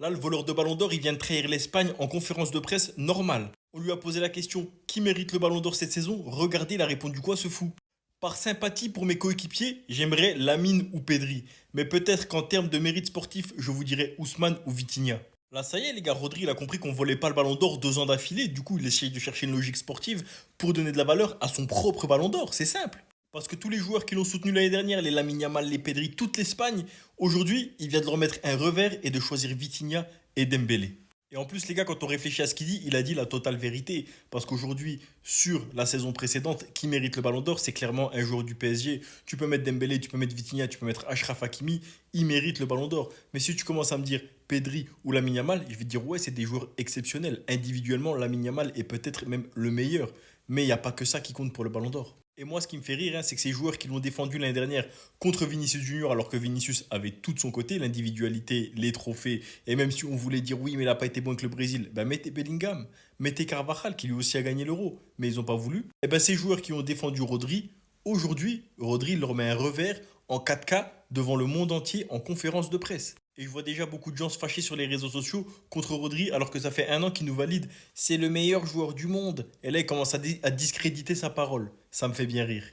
Là, le voleur de ballon d'or, il vient de trahir l'Espagne en conférence de presse normale. On lui a posé la question qui mérite le ballon d'or cette saison? Regardez, il a répondu quoi ce fou? Par sympathie pour mes coéquipiers, j'aimerais Lamine ou Pedri. Mais peut-être qu'en termes de mérite sportif, je vous dirais Ousmane ou Vitinha. Là, ça y est, les gars, Rodri, il a compris qu'on volait pas le ballon d'or 2 ans d'affilée. Du coup, il essaye de chercher une logique sportive pour donner de la valeur à son propre ballon d'or. C'est simple. Parce que tous les joueurs qui l'ont soutenu l'année dernière, les Lamine Yamal, les Pedri, toute l'Espagne, aujourd'hui, il vient de leur mettre un revers et de choisir Vitinha et Dembélé. Et en plus, les gars, quand on réfléchit à ce qu'il dit, il a dit la totale vérité. Parce qu'aujourd'hui, sur la saison précédente, qui mérite le ballon d'or, c'est clairement un joueur du PSG. Tu peux mettre Dembélé, tu peux mettre Vitinha, tu peux mettre Achraf Hakimi, il mérite le ballon d'or. Mais si tu commences à me dire Pedri ou Lamine Yamal, je vais te dire ouais, c'est des joueurs exceptionnels. Individuellement, Lamine Yamal est peut-être même le meilleur. Mais il n'y a pas que ça qui compte pour le ballon d'or. Et moi, ce qui me fait rire, hein, c'est que ces joueurs qui l'ont défendu l'année dernière contre Vinicius Junior, alors que Vinicius avait tout de son côté, l'individualité, les trophées, et même si on voulait dire oui, mais il n'a pas été bon avec le Brésil, ben mettez Bellingham, mettez Carvajal, qui lui aussi a gagné l'Euro, mais ils n'ont pas voulu. Et ben ces joueurs qui ont défendu Rodri, aujourd'hui, Rodri leur met un revers en 4K devant le monde entier en conférence de presse. Et je vois déjà beaucoup de gens se fâcher sur les réseaux sociaux contre Rodri alors que ça fait 1 an qu'il nous valide. C'est le meilleur joueur du monde. Et là, il commence à discréditer sa parole. Ça me fait bien rire.